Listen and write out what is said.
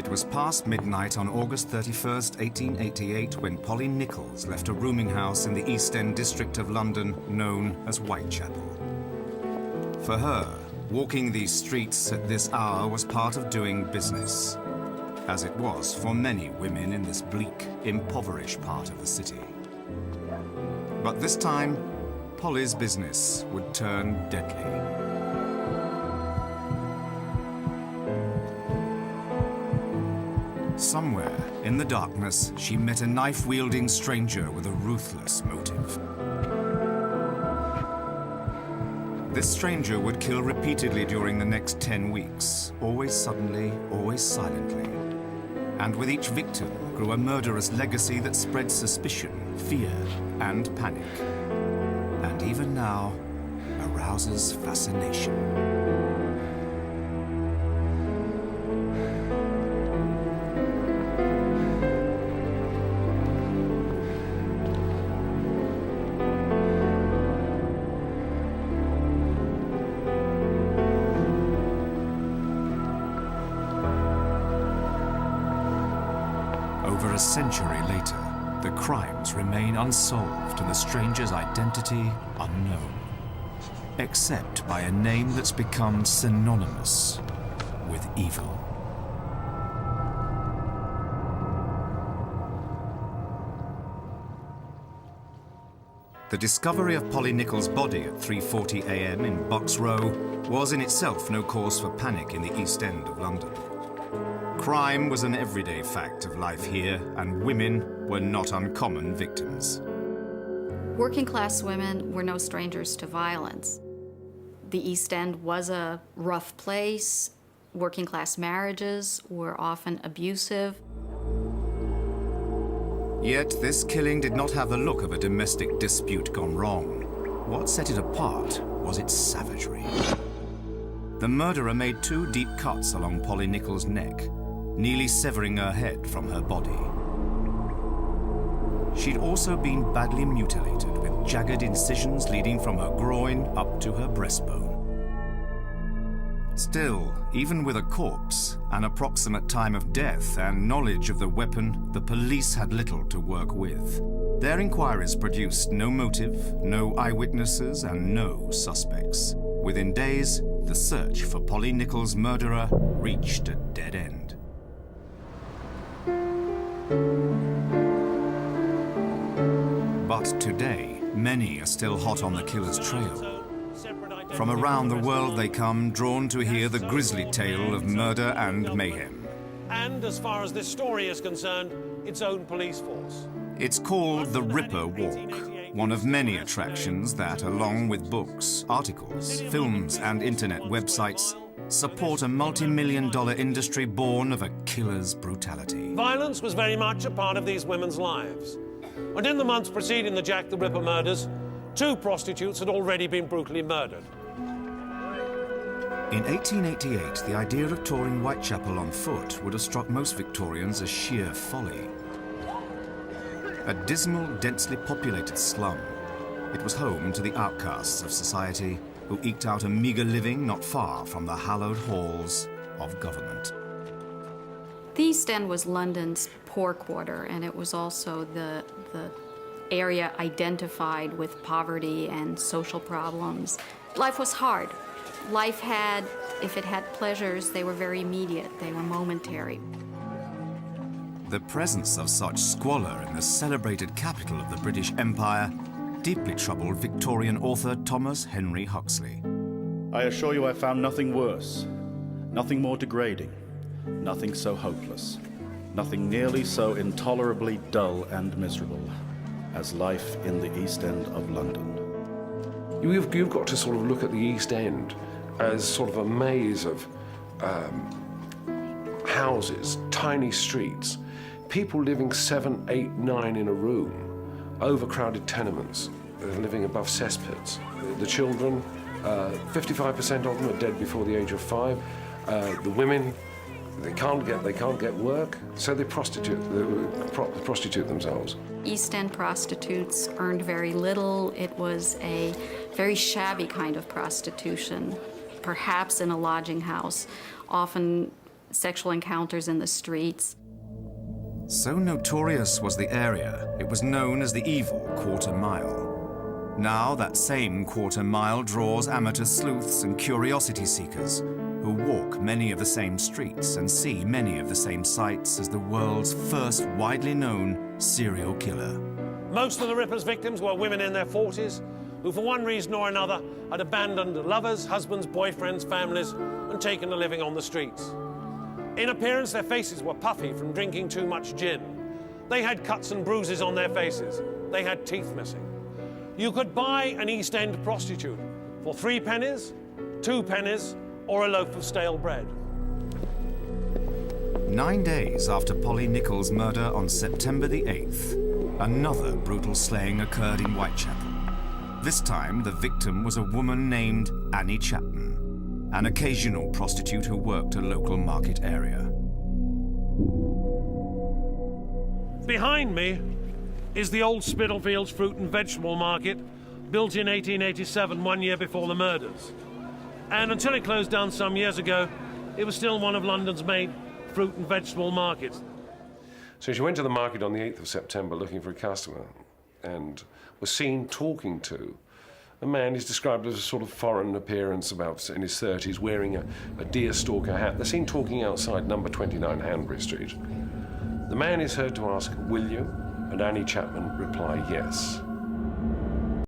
It was past midnight on August 31st, 1888, when Polly Nichols left a rooming house in the East End district of London known as Whitechapel. For her, walking these streets at this hour was part of doing business, as it was for many women in this bleak, impoverished part of the city. But this time, Polly's business would turn deadly. Somewhere in the darkness, she met a knife-wielding stranger with a ruthless motive. This stranger would kill repeatedly during the next 10 weeks, always suddenly, always silently. And with each victim grew a murderous legacy that spread suspicion, fear, and panic. And even now, arouses fascination. Over a century later, the crimes remain unsolved and the stranger's identity unknown, except by a name that's become synonymous with evil. The discovery of Polly Nichols' body at 3:40 a.m. in Bucks Row was in itself no cause for panic in the East End of London. Crime was an everyday fact of life here, and women were not uncommon victims. Working class women were no strangers to violence. The East End was a rough place. Working class marriages were often abusive. Yet this killing did not have the look of a domestic dispute gone wrong. What set it apart was its savagery. The murderer made 2 deep cuts along Polly Nichols' neck, nearly severing her head from her body. She'd also been badly mutilated, with jagged incisions leading from her groin up to her breastbone. Still, even with a corpse, an approximate time of death, and knowledge of the weapon, the police had little to work with. Their inquiries produced no motive, no eyewitnesses, and no suspects. Within days, the search for Polly Nichols' murderer reached a dead end. But today, many are still hot on the killer's trail. From around the world they come, drawn to hear the grisly tale of murder and mayhem. And as far as this story is concerned, its own police force. It's called the Ripper Walk, one of many attractions that, along with books, articles, films, and internet websites, support a multi-million-dollar industry born of a killer's brutality. Violence was very much a part of these women's lives. And in the months preceding the Jack the Ripper murders, 2 prostitutes had already been brutally murdered. In 1888, the idea of touring Whitechapel on foot would have struck most Victorians as sheer folly. A dismal, densely populated slum, it was home to the outcasts of society who eked out a meager living not far from the hallowed halls of government. The East End was London's poor quarter, and it was also the area identified with poverty and social problems. Life was hard. Life had, if it had pleasures, they were very immediate, they were momentary. The presence of such squalor in the celebrated capital of the British Empire deeply troubled Victorian author Thomas Henry Huxley. I assure you I found nothing worse, nothing more degrading, nothing so hopeless, nothing nearly so intolerably dull and miserable as life in the East End of London. You've got to sort of look at the East End as sort of a maze of houses, tiny streets, people living 7, 8, 9 in a room, overcrowded tenements, living above cesspits. The children, 55% of them are dead before the age of 5. The women, they can't get work, so they prostitute themselves. East End prostitutes earned very little. It was a very shabby kind of prostitution, perhaps in a lodging house, often sexual encounters in the streets. So notorious was the area, it was known as the evil Quarter Mile. Now that same Quarter Mile draws amateur sleuths and curiosity seekers who walk many of the same streets and see many of the same sights as the world's first widely known serial killer. Most of the Ripper's victims were women in their 40s who, for one reason or another, had abandoned lovers, husbands, boyfriends, families, and taken to living on the streets. In appearance, their faces were puffy from drinking too much gin. They had cuts and bruises on their faces. They had teeth missing. You could buy an East End prostitute for 3 pennies, 2 pennies, or a loaf of stale bread. 9 days after Polly Nichols' murder on September the 8th, another brutal slaying occurred in Whitechapel. This time, the victim was a woman named Annie Chapman, an occasional prostitute who worked a local market area. Behind me is the old Spitalfields fruit and vegetable market, built in 1887, 1 year before the murders. And until it closed down some years ago, it was still one of London's main fruit and vegetable markets. So she went to the market on the 8th of September looking for a customer and was seen talking to a man who's described as a sort of foreign appearance, about in his 30s, wearing a deerstalker hat. They're seen talking outside number 29 Hanbury Street. The man is heard to ask, "Will you?" And Annie Chapman reply, "Yes."